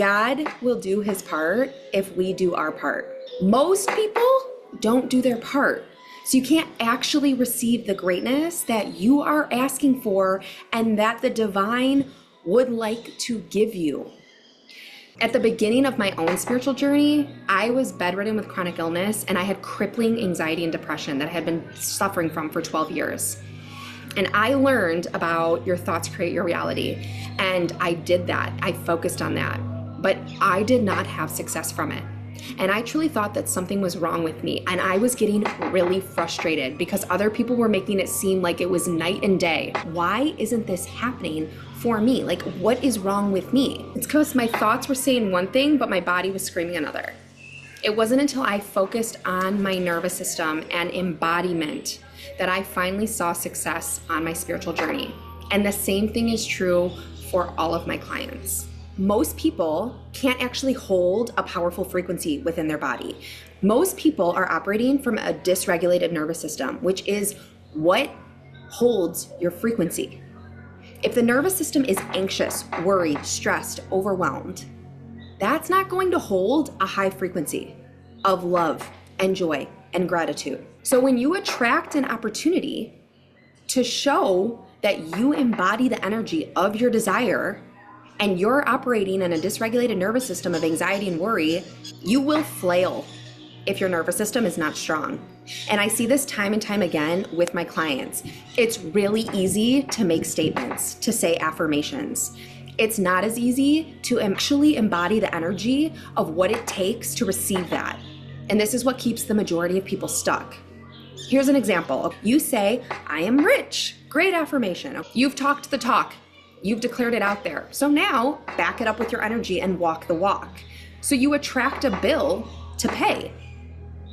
God will do his part if we do our part. Most people don't do their part. So you can't actually receive the greatness that you are asking for and that the divine would like to give you. At the beginning of my own spiritual journey, I was bedridden with chronic illness and I had crippling anxiety and depression that I had been suffering from for 12 years. And I learned about your thoughts create your reality. And I did that. I focused on that. But I did not have success from it. And I truly thought that something was wrong with me. And I was getting really frustrated because other people were making it seem like it was night and day. Why isn't this happening for me? Like, what is wrong with me? It's because my thoughts were saying one thing, but my body was screaming another. It wasn't until I focused on my nervous system and embodiment that I finally saw success on my spiritual journey. And the same thing is true for all of my clients. Most people can't actually hold a powerful frequency within their body. Most people are operating from a dysregulated nervous system, which is what holds your frequency. If the nervous system is anxious, worried, stressed, overwhelmed, that's not going to hold a high frequency of love and joy and gratitude. So when you attract an opportunity to show that you embody the energy of your desire and you're operating in a dysregulated nervous system of anxiety and worry, you will flail if your nervous system is not strong. And I see this time and time again with my clients. It's really easy to make statements, to say affirmations. It's not as easy to actually embody the energy of what it takes to receive that. And this is what keeps the majority of people stuck. Here's an example. You say, I am rich. Great affirmation. You've talked the talk. You've declared it out there. So now back it up with your energy and walk the walk. So you attract a bill to pay.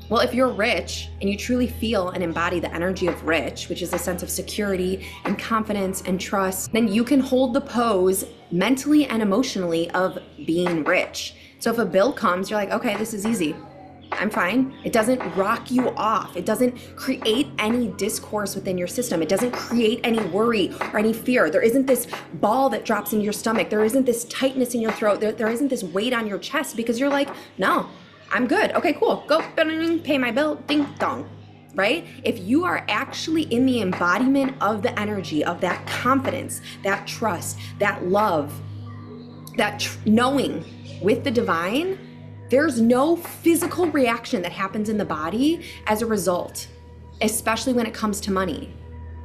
Well, if you're rich and you truly feel and embody the energy of rich, which is a sense of security and confidence and trust, then you can hold the pose mentally and emotionally of being rich. So if a bill comes, you're like, okay, this is easy. I'm fine. It doesn't rock you off. It doesn't create any discourse within your system. It doesn't create any worry or any fear. There isn't this ball that drops into your stomach. There isn't this tightness in your throat. There isn't this weight on your chest because you're like, no, I'm good. Okay, cool. Go pay my bill. Ding dong. Right? If you are actually in the embodiment of the energy of that confidence, that trust, that love, that knowing with the divine, there's no physical reaction that happens in the body as a result, especially when it comes to money.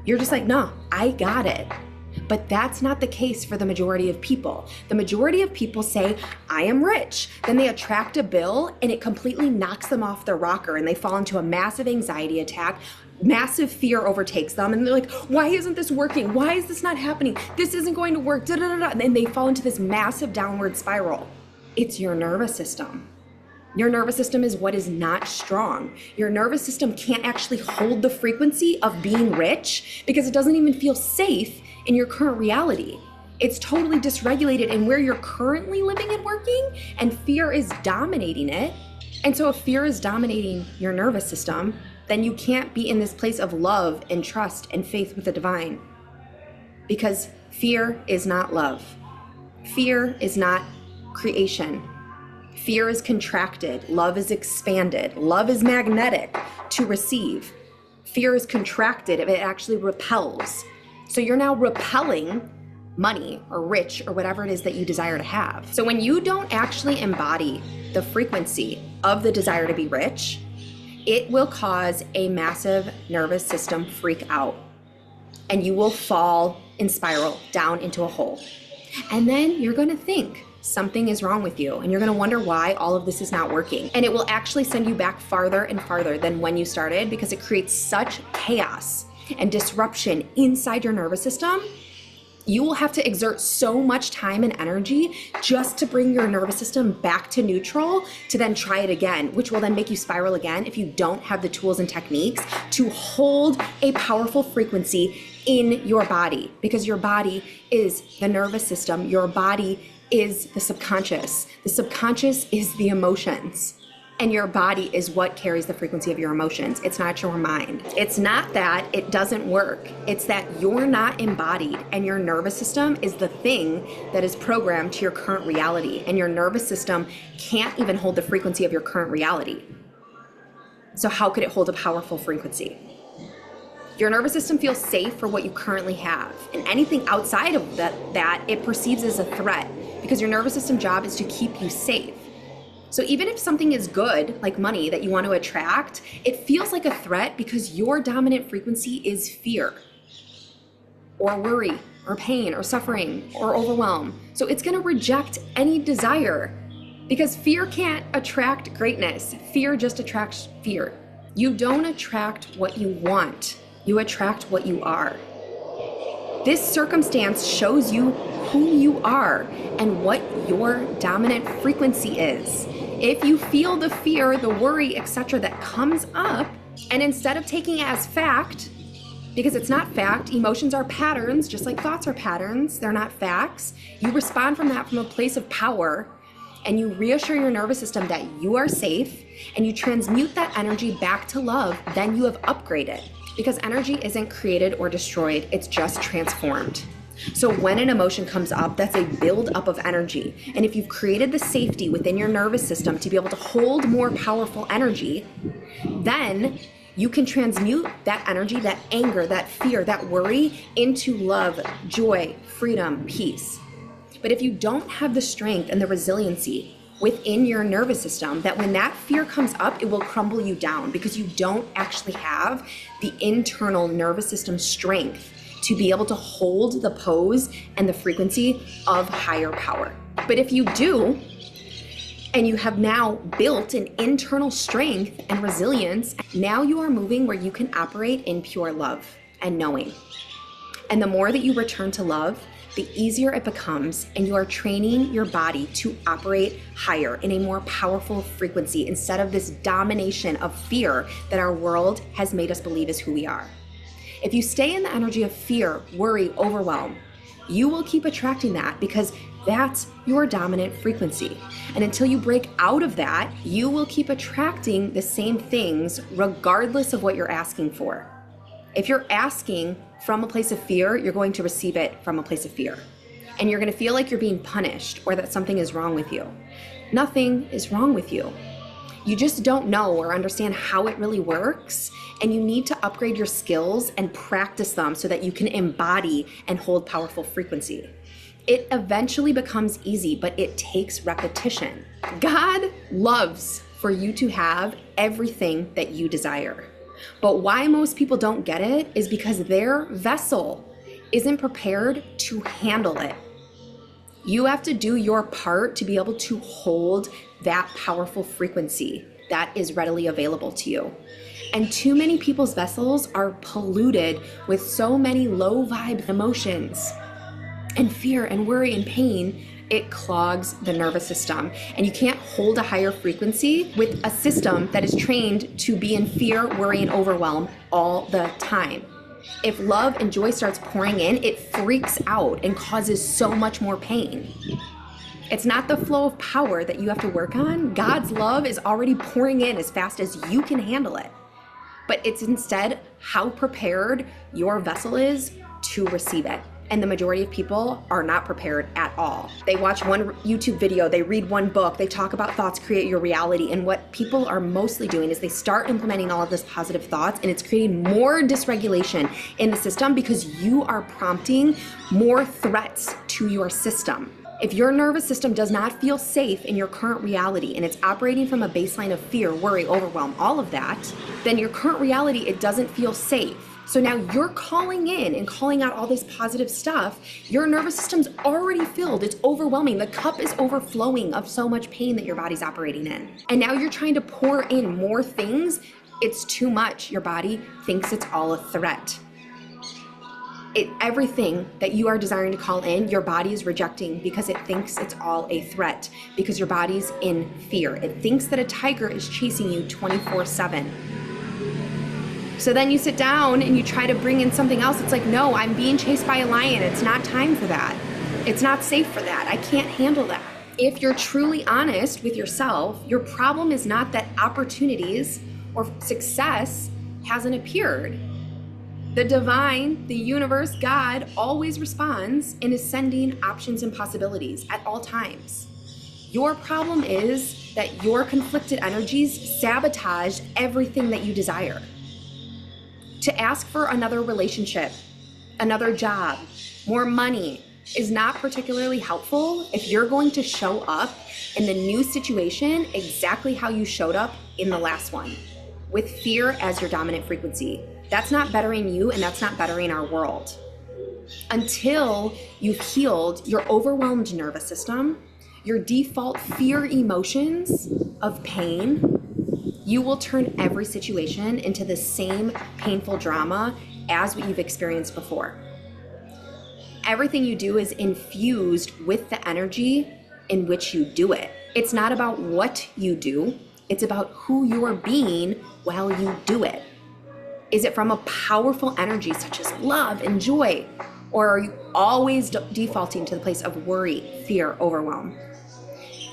You're just like, no, I got it. But that's not the case for the majority of people. The majority of people say, I am rich. Then they attract a bill and it completely knocks them off their rocker and they fall into a massive anxiety attack. Massive fear overtakes them and they're like, why isn't this working? Why is this not happening? This isn't going to work. Da, da, da, da. And then they fall into this massive downward spiral. It's your nervous system. Your nervous system is what is not strong. Your nervous system can't actually hold the frequency of being rich because it doesn't even feel safe in your current reality. It's totally dysregulated in where you're currently living and working, and fear is dominating it. And so if fear is dominating your nervous system, then you can't be in this place of love and trust and faith with the divine, because fear is not love. Fear is not creation. Fear is contracted. Love is expanded. Love is magnetic to receive. Fear is contracted if it actually repels. So you're now repelling money or rich or whatever it is that you desire to have. So when you don't actually embody the frequency of the desire to be rich, it will cause a massive nervous system freak out and you will fall and spiral down into a hole. And then you're going to think something is wrong with you and you're going to wonder why all of this is not working. And it will actually send you back farther and farther than when you started because it creates such chaos and disruption inside your nervous system. You will have to exert so much time and energy just to bring your nervous system back to neutral to then try it again, which will then make you spiral again if you don't have the tools and techniques to hold a powerful frequency in your body, because your body is the nervous system. Your body is the subconscious. The subconscious is the emotions. And your body is what carries the frequency of your emotions. It's not your mind. It's not that it doesn't work. It's that you're not embodied, and your nervous system is the thing that is programmed to your current reality. And your nervous system can't even hold the frequency of your current reality. So how could it hold a powerful frequency? Your nervous system feels safe for what you currently have. And anything outside of that it perceives as a threat, because your nervous system job is to keep you safe. So even if something is good, like money that you want to attract, it feels like a threat because your dominant frequency is fear or worry or pain or suffering or overwhelm. So it's going to reject any desire because fear can't attract greatness. Fear just attracts fear. You don't attract what you want. You attract what you are. This circumstance shows you who you are and what your dominant frequency is. If you feel the fear, the worry, etc. that comes up, and instead of taking it as fact, because it's not fact, emotions are patterns, just like thoughts are patterns, they're not facts. You respond from that from a place of power, and you reassure your nervous system that you are safe, and you transmute that energy back to love, then you have upgraded. Because energy isn't created or destroyed, it's just transformed. So when an emotion comes up, that's a build-up of energy. And if you've created the safety within your nervous system to be able to hold more powerful energy, then you can transmute that energy, that anger, that fear, that worry into love, joy, freedom, peace. But if you don't have the strength and the resiliency within your nervous system, that when that fear comes up, it will crumble you down because you don't actually have the internal nervous system strength to be able to hold the pose and the frequency of higher power. But if you do, and you have now built an internal strength and resilience, now you are moving where you can operate in pure love and knowing. And the more that you return to love, the easier it becomes, and you are training your body to operate higher in a more powerful frequency instead of this domination of fear that our world has made us believe is who we are. If you stay in the energy of fear, worry, overwhelm, you will keep attracting that because that's your dominant frequency. And until you break out of that, you will keep attracting the same things regardless of what you're asking for. If you're asking from a place of fear, you're going to receive it from a place of fear. And you're going to feel like you're being punished or that something is wrong with you. Nothing is wrong with you. You just don't know or understand how it really works, and you need to upgrade your skills and practice them so that you can embody and hold powerful frequency. It eventually becomes easy, but it takes repetition. God loves for you to have everything that you desire. But why most people don't get it is because their vessel isn't prepared to handle it. You have to do your part to be able to hold that powerful frequency that is readily available to you. And too many people's vessels are polluted with so many low vibe emotions and fear and worry and pain. It clogs the nervous system, and you can't hold a higher frequency with a system that is trained to be in fear, worry, and overwhelm all the time. If love and joy starts pouring in, it freaks out and causes so much more pain. It's not the flow of power that you have to work on. God's love is already pouring in as fast as you can handle it. But it's instead how prepared your vessel is to receive it. And the majority of people are not prepared at all. They watch one YouTube video, they read one book, they talk about thoughts create your reality. And what people are mostly doing is they start implementing all of this positive thoughts, and it's creating more dysregulation in the system because you are prompting more threats to your system. If your nervous system does not feel safe in your current reality and it's operating from a baseline of fear, worry, overwhelm, all of that, then your current reality, it doesn't feel safe. So now you're calling in and calling out all this positive stuff. Your nervous system's already filled. It's overwhelming. The cup is overflowing of so much pain that your body's operating in. And now you're trying to pour in more things. It's too much. Your body thinks it's all a threat. Everything that you are desiring to call in, your body is rejecting because it thinks it's all a threat, because your body's in fear. It thinks that a tiger is chasing you 24/7. So then you sit down and you try to bring in something else. It's like, no, I'm being chased by a lion. It's not time for that. It's not safe for that. I can't handle that. If you're truly honest with yourself, your problem is not that opportunities or success hasn't appeared. The divine, the universe, God always responds and is sending options and possibilities at all times. Your problem is that your conflicted energies sabotage everything that you desire. To ask for another relationship, another job, more money is not particularly helpful if you're going to show up in the new situation exactly how you showed up in the last one, with fear as your dominant frequency. That's not bettering you, and that's not bettering our world. Until you've healed your overwhelmed nervous system, your default fear emotions of pain, you will turn every situation into the same painful drama as what you've experienced before. Everything you do is infused with the energy in which you do it. It's not about what you do, it's about who you're being while you do it. Is it from a powerful energy such as love and joy? Or are you always defaulting to the place of worry, fear, overwhelm?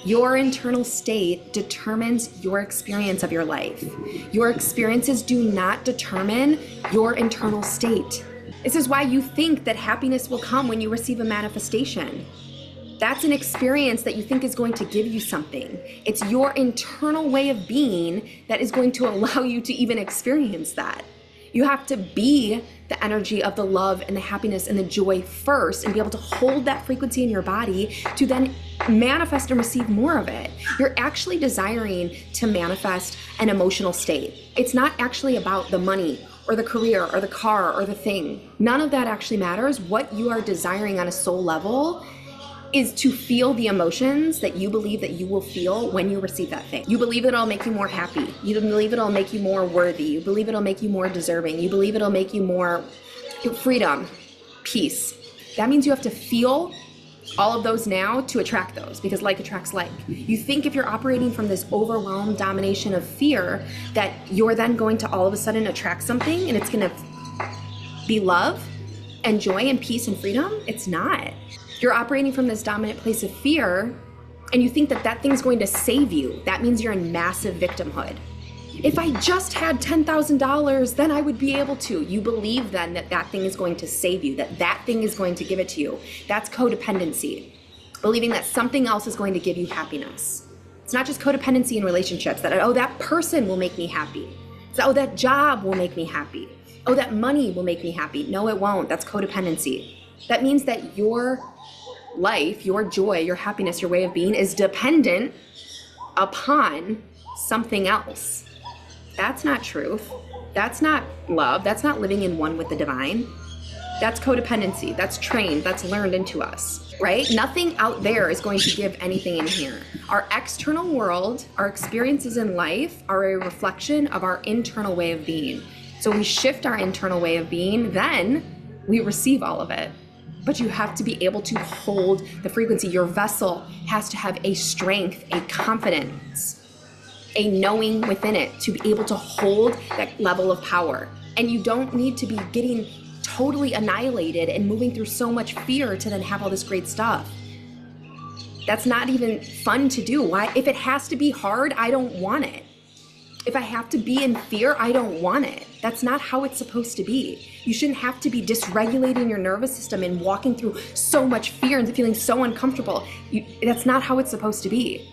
Your internal state determines your experience of your life. Your experiences do not determine your internal state. This is why you think that happiness will come when you receive a manifestation. That's an experience that you think is going to give you something. It's your internal way of being that is going to allow you to even experience that. You have to be the energy of the love and the happiness and the joy first and be able to hold that frequency in your body to then manifest and receive more of it. You're actually desiring to manifest an emotional state. It's not actually about the money or the career or the car or the thing. None of that actually matters. What you are desiring on a soul level is to feel the emotions that you believe that you will feel when you receive that thing. You believe it'll make you more happy. You believe it'll make you more worthy. You believe it'll make you more deserving. You believe it'll make you more freedom, peace. That means you have to feel all of those now to attract those, because like attracts like. You think if you're operating from this overwhelmed domination of fear that you're then going to all of a sudden attract something and it's gonna be love and joy and peace and freedom. It's not. You're operating from this dominant place of fear and you think that that thing's going to save you. That means you're in massive victimhood. If I just had $10,000, then I would be able to. You believe then that that thing is going to save you, that that thing is going to give it to you. That's codependency. Believing that something else is going to give you happiness. It's not just codependency in relationships, that, oh, that person will make me happy. It's, oh, that job will make me happy. Oh, that money will make me happy. No, it won't. That's codependency. That means that your life, your joy, your happiness, your way of being is dependent upon something else. That's not truth. That's not love. That's not living in one with the divine. That's codependency. That's trained. That's learned into us, right? Nothing out there is going to give anything in here. Our external world, our experiences in life are a reflection of our internal way of being. So we shift our internal way of being, then we receive all of it. But you have to be able to hold the frequency. Your vessel has to have a strength, a confidence, a knowing within it to be able to hold that level of power. And you don't need to be getting totally annihilated and moving through so much fear to then have all this great stuff. That's not even fun to do. Why? If it has to be hard, I don't want it. If I have to be in fear, I don't want it. That's not how it's supposed to be. You shouldn't have to be dysregulating your nervous system and walking through so much fear and feeling so uncomfortable. That's not how it's supposed to be.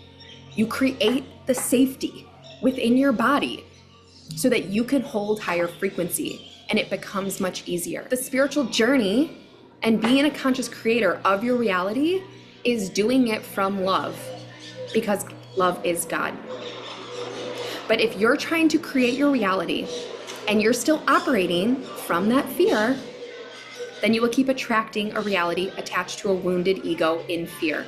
You create the safety within your body so that you can hold higher frequency and it becomes much easier. The spiritual journey and being a conscious creator of your reality is doing it from love, because love is God. But if you're trying to create your reality and you're still operating from that fear, then you will keep attracting a reality attached to a wounded ego in fear.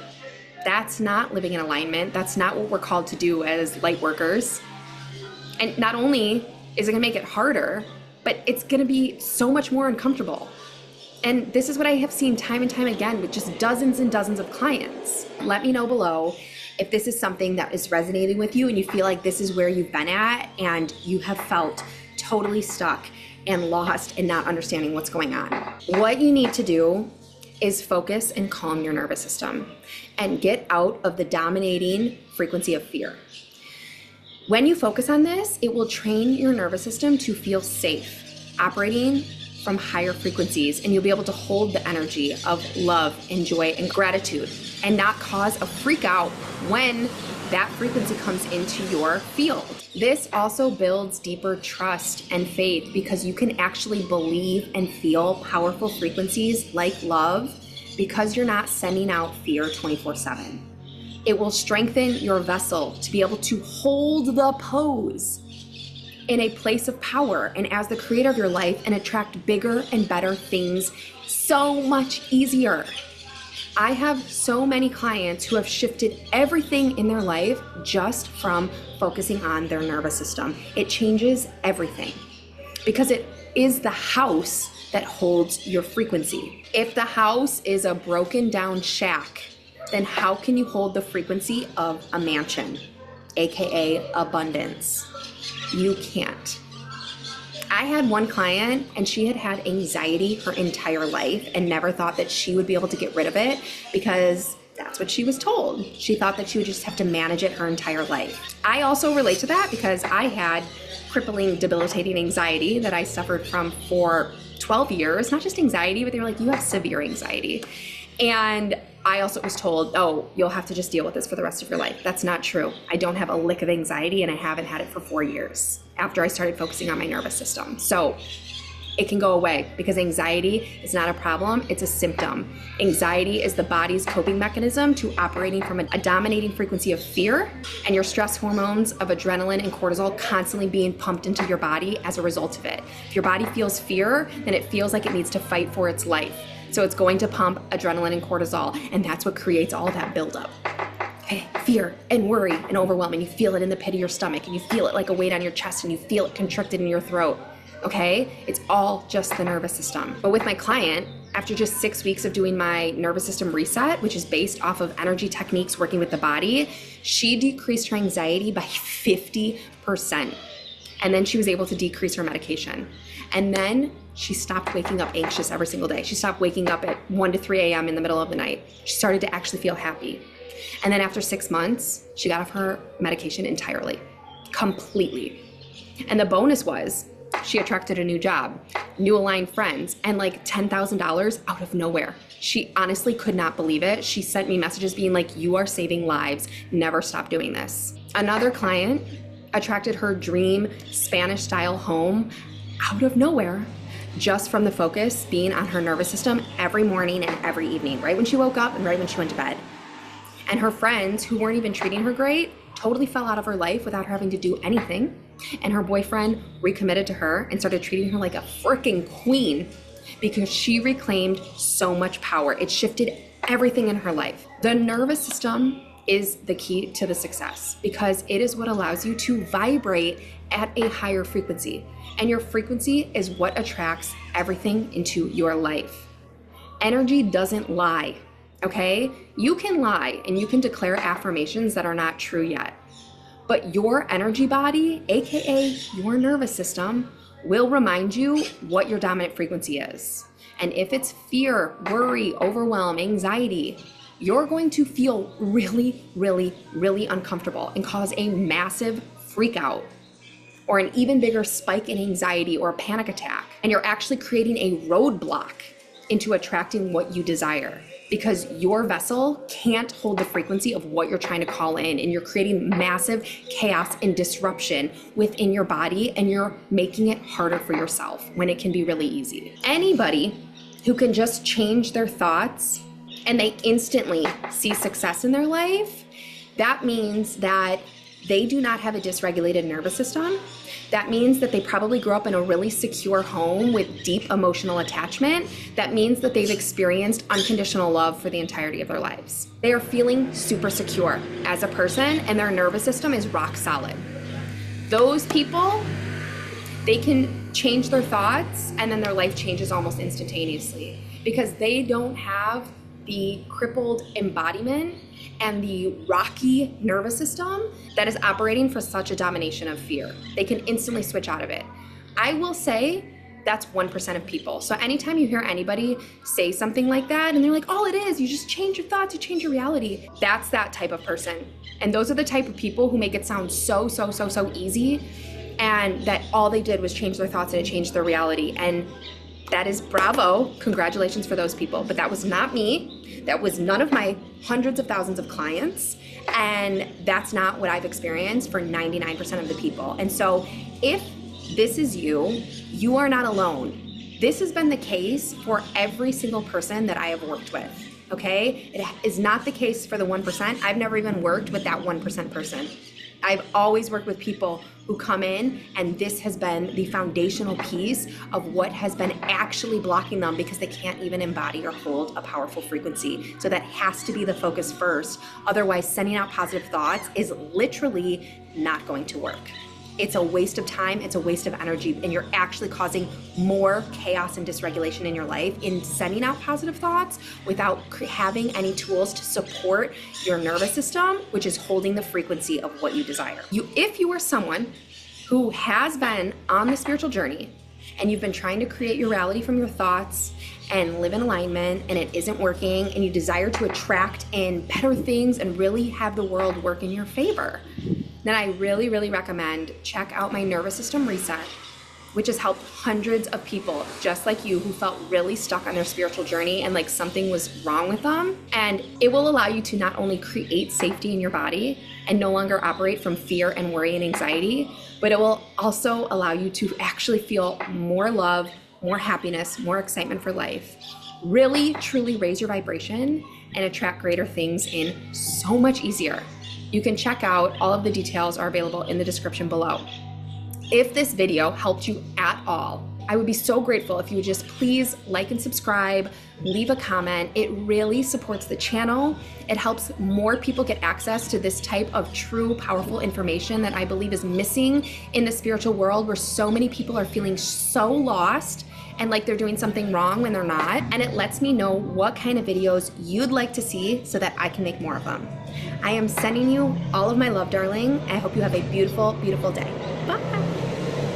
That's not living in alignment. That's not what we're called to do as light workers. And not only is it gonna make it harder, but it's gonna be so much more uncomfortable. And this is what I have seen time and time again with just dozens and dozens of clients. Let me know below if this is something that is resonating with you and you feel like this is where you've been at and you have felt totally stuck and lost and not understanding what's going on. What you need to do is focus and calm your nervous system and get out of the dominating frequency of fear. When you focus on this, it will train your nervous system to feel safe, operating from higher frequencies, and you'll be able to hold the energy of love and joy and gratitude and not cause a freak out when that frequency comes into your field. This also builds deeper trust and faith because you can actually believe and feel powerful frequencies like love because you're not sending out fear 24/7. It will strengthen your vessel to be able to hold the pose in a place of power and as the creator of your life and attract bigger and better things so much easier. I have so many clients who have shifted everything in their life just from focusing on their nervous system. It changes everything because it is the house that holds your frequency. If the house is a broken down shack, then how can you hold the frequency of a mansion, AKA abundance? You can't. I had one client and she had had anxiety her entire life and never thought that she would be able to get rid of it because that's what she was told. She thought that she would just have to manage it her entire life. I also relate to that because I had crippling, debilitating anxiety that I suffered from for 12 years. Not just anxiety, but they were like, you have severe anxiety. And I also was told, oh, you'll have to just deal with this for the rest of your life. That's not true. I don't have a lick of anxiety and I haven't had it for 4 years after I started focusing on my nervous system. So it can go away because anxiety is not a problem, it's a symptom. Anxiety is the body's coping mechanism to operating from a dominating frequency of fear and your stress hormones of adrenaline and cortisol constantly being pumped into your body as a result of it. If your body feels fear, then it feels like it needs to fight for its life. So it's going to pump adrenaline and cortisol, and that's what creates all that buildup. Okay, fear and worry and overwhelm, and you feel it in the pit of your stomach, and you feel it like a weight on your chest, and you feel it constricted in your throat. Okay, it's all just the nervous system. But with my client, after just 6 weeks of doing my nervous system reset, which is based off of energy techniques working with the body, she decreased her anxiety by 50%. And then she was able to decrease her medication. And then she stopped waking up anxious every single day. She stopped waking up at 1 to 3 a.m. in the middle of the night. She started to actually feel happy. And then after 6 months, she got off her medication entirely, completely. And the bonus was she attracted a new job, new aligned friends, and like $10,000 out of nowhere. She honestly could not believe it. She sent me messages being like, you are saving lives. Never stop doing this. Another client attracted her dream Spanish style home out of nowhere, just from the focus being on her nervous system every morning and every evening, right when she woke up and right when she went to bed. And her friends who weren't even treating her great totally fell out of her life without her having to do anything. And her boyfriend recommitted to her and started treating her like a freaking queen because she reclaimed so much power. It shifted everything in her life. The nervous system is the key to the success because it is what allows you to vibrate at a higher frequency. And your frequency is what attracts everything into your life. Energy doesn't lie, okay? You can lie and you can declare affirmations that are not true yet. But your energy body, AKA your nervous system, will remind you what your dominant frequency is. And if it's fear, worry, overwhelm, anxiety, you're going to feel really, really, really uncomfortable and cause a massive freak out or an even bigger spike in anxiety or a panic attack. And you're actually creating a roadblock into attracting what you desire because your vessel can't hold the frequency of what you're trying to call in, and you're creating massive chaos and disruption within your body, and you're making it harder for yourself when it can be really easy. Anybody who can just change their thoughts and they instantly see success in their life, that means that they do not have a dysregulated nervous system. That means that they probably grew up in a really secure home with deep emotional attachment. That means that they've experienced unconditional love for the entirety of their lives. They are feeling super secure as a person and their nervous system is rock solid. Those people, they can change their thoughts and then their life changes almost instantaneously because they don't have the crippled embodiment and the rocky nervous system that is operating for such a domination of fear. They can instantly switch out of it. I will say That's 1% of people. So anytime you hear anybody say something like that and they're like, all it is, you just change your thoughts, you change your reality. That's that type of person. And those are the type of people who make it sound so easy, and that all they did was change their thoughts and it changed their reality. And that is bravo, congratulations for those people. But that was not me. That was none of my hundreds of thousands of clients. And that's not what I've experienced for 99% of the people. And so if this is you, you are not alone. This has been the case for every single person that I have worked with, okay? It is not the case for the 1%. I've never even worked with that 1% person. I've always worked with people who come in, and this has been the foundational piece of what has been actually blocking them because they can't even embody or hold a powerful frequency. So that has to be the focus first. Otherwise, sending out positive thoughts is literally not going to work. It's a waste of time, it's a waste of energy, and you're actually causing more chaos and dysregulation in your life in sending out positive thoughts without having any tools to support your nervous system, which is holding the frequency of what you desire. If you are someone who has been on the spiritual journey and you've been trying to create your reality from your thoughts and live in alignment and it isn't working, and you desire to attract in better things and really have the world work in your favor, then I really recommend check out my nervous system reset, which has helped hundreds of people just like you who felt really stuck on their spiritual journey and like something was wrong with them. And it will allow you to not only create safety in your body and no longer operate from fear and worry and anxiety, but it will also allow you to actually feel more love, more happiness, more excitement for life. Really, truly raise your vibration and attract greater things in so much easier. You can check out, all of the details are available in the description below. If this video helped you at all, I would be so grateful if you would just please like and subscribe, leave a comment. It really supports the channel. It helps more people get access to this type of true, powerful information that I believe is missing in the spiritual world, where so many people are feeling so lost and like they're doing something wrong when they're not. And it lets me know what kind of videos you'd like to see so that I can make more of them. I am sending you all of my love, darling. I hope you have a beautiful, beautiful day. Bye.